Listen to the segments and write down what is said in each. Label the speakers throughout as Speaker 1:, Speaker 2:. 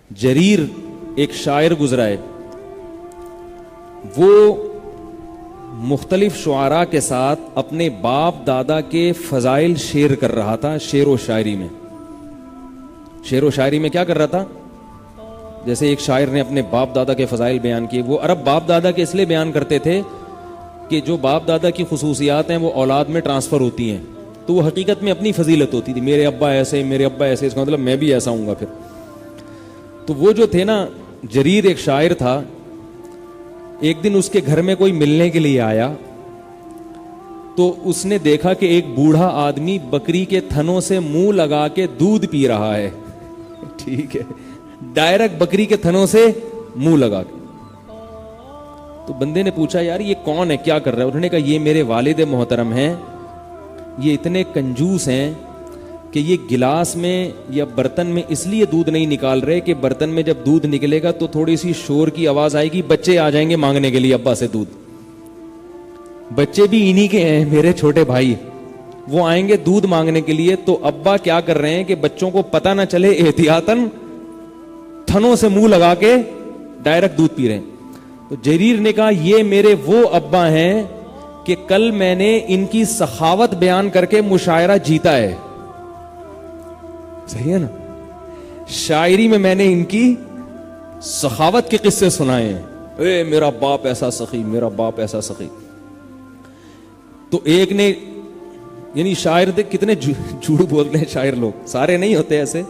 Speaker 1: جریر ایک شاعر گزرا ہے، وہ مختلف شعراء کے ساتھ اپنے باپ دادا کے فضائل شیئر کر رہا تھا. شعر و شاعری میں کیا کر رہا تھا؟ جیسے ایک شاعر نے اپنے باپ دادا کے فضائل بیان کیے. وہ عرب باپ دادا کے اس لیے بیان کرتے تھے کہ جو باپ دادا کی خصوصیات ہیں وہ اولاد میں ٹرانسفر ہوتی ہیں، تو وہ حقیقت میں اپنی فضیلت ہوتی تھی. میرے ابا ایسے، میرے ابا ایسے، اس کا مطلب میں بھی ایسا ہوں گا. پھر تو وہ جو تھے نا، جریر ایک شاعر تھا. ایک دن اس کے گھر میں کوئی ملنے کے لیے آیا تو اس نے دیکھا کہ ایک بوڑھا آدمی بکری کے تھنوں سے منہ لگا کے دودھ پی رہا ہے. ٹھیک ہے، ڈائریکٹ بکری کے تھنوں سے منہ لگا کے. تو بندے نے پوچھا یار یہ کون ہے، کیا کر رہا ہے؟ انہوں نے کہا یہ میرے والد محترم ہیں، یہ اتنے کنجوس ہیں کہ یہ گلاس میں یا برتن میں اس لیے دودھ نہیں نکال رہے کہ برتن میں جب دودھ نکلے گا تو تھوڑی سی شور کی آواز آئے گی، بچے آ جائیں گے مانگنے کے لیے ابا سے دودھ. بچے بھی انہی کے ہیں، میرے چھوٹے بھائی، وہ آئیں گے دودھ مانگنے کے لیے. تو ابا کیا کر رہے ہیں کہ بچوں کو پتہ نہ چلے احتیاطاً تھنوں سے منہ لگا کے ڈائریکٹ دودھ پی رہے ہیں. تو جریر نے کہا یہ میرے وہ ابا ہیں کہ کل میں نے ان کی سخاوت بیان کر کے مشاعرہ جیتا ہے. صحیح ہے نا؟ شاعری میں نے ان کی سخاوت کے قصے سنائے ہیں. اے میرا باپ ایسا سخی، میرا باپ ایسا سخی. تو ایک نے، یعنی شاعر دیکھ کتنے جھوٹ بولتے ہیں شاعر لوگ، سارے نہیں ہوتے ایسے،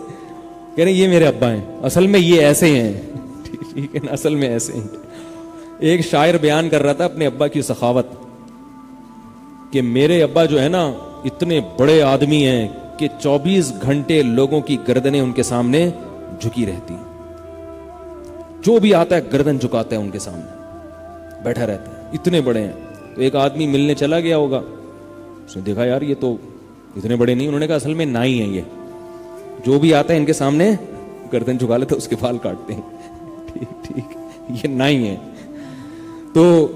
Speaker 1: کہہ رہے یہ میرے ابا ہیں، اصل میں یہ ایسے ہیں. ٹھیک ہے نا، اصل میں ایسے ہیں. ایک شاعر بیان کر رہا تھا اپنے ابا کی سخاوت کہ میرے ابا جو ہے نا اتنے بڑے آدمی ہیں کہ 24 گھنٹے لوگوں کی گردنیں ان کے سامنے جھکی رہتی ہیں. جو بھی آتا ہے گردن جھکاتا ہے ان کے سامنے، بیٹھا رہتا ہے، اتنے بڑے ہیں. تو ایک آدمی ملنے چلا گیا ہوگا، اس نے دیکھا یار یہ تو اتنے بڑے نہیں. انہوں نے کہا اصل میں نائی ہیں، یہ جو بھی آتا ہے ان کے سامنے گردن جھکا لیتے، اس کے بال کاٹتے ہیں. ٹھیک، یہ نائی ہیں. تو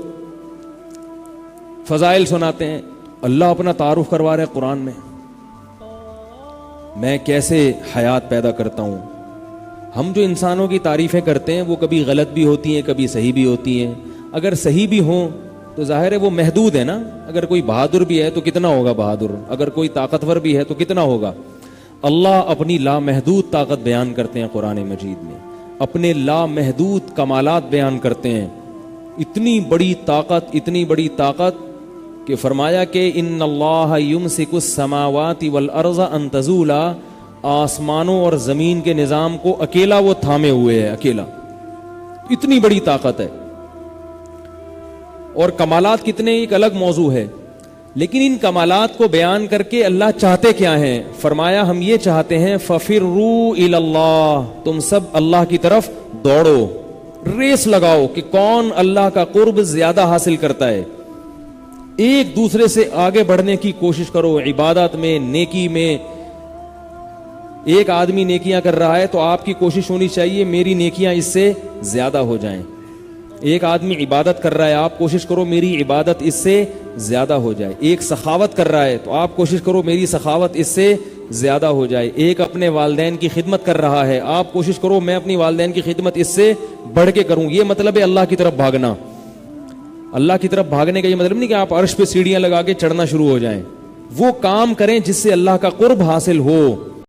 Speaker 1: فضائل سناتے ہیں. اللہ اپنا تعارف کروا رہے ہیں قرآن میں کیسے حیات پیدا کرتا ہوں. ہم جو انسانوں کی تعریفیں کرتے ہیں وہ کبھی غلط بھی ہوتی ہیں، کبھی صحیح بھی ہوتی ہیں. اگر صحیح بھی ہوں تو ظاہر ہے وہ محدود ہے نا. اگر کوئی بہادر بھی ہے تو کتنا ہوگا بہادر، اگر کوئی طاقتور بھی ہے تو کتنا ہوگا. اللہ اپنی لامحدود طاقت بیان کرتے ہیں قرآن مجید میں، اپنے لامحدود کمالات بیان کرتے ہیں. اتنی بڑی طاقت کہ فرمایا کہ ان اللہ یمسک السماوات والارض ان تزولا، آسمانوں اور زمین کے نظام کو اکیلا وہ تھامے ہوئے ہے، اکیلا. اتنی بڑی طاقت ہے. اور کمالات کتنے، ایک الگ موضوع ہے. لیکن ان کمالات کو بیان کر کے اللہ چاہتے کیا ہیں؟ فرمایا ہم یہ چاہتے ہیں ففروا الی اللہ، تم سب اللہ کی طرف دوڑو، ریس لگاؤ کہ کون اللہ کا قرب زیادہ حاصل کرتا ہے. ایک دوسرے سے آگے بڑھنے کی کوشش کرو عبادت میں، نیکی میں. ایک آدمی نیکیاں کر رہا ہے تو آپ کی کوشش ہونی چاہیے میری نیکیاں اس سے زیادہ ہو جائیں. ایک آدمی عبادت کر رہا ہے، آپ کوشش کرو میری عبادت اس سے زیادہ ہو جائے. ایک سخاوت کر رہا ہے تو آپ کوشش کرو میری سخاوت اس سے زیادہ ہو جائے. ایک اپنے والدین کی خدمت کر رہا ہے، آپ کوشش کرو میں اپنی والدین کی خدمت اس سے بڑھ کے کروں. یہ مطلب ہے اللہ کی طرف بھاگنا. اللہ کی طرف بھاگنے کا یہ مطلب نہیں کہ آپ عرش پہ سیڑھیاں لگا کے چڑھنا شروع ہو جائیں. وہ کام کریں جس سے اللہ کا قرب حاصل ہو.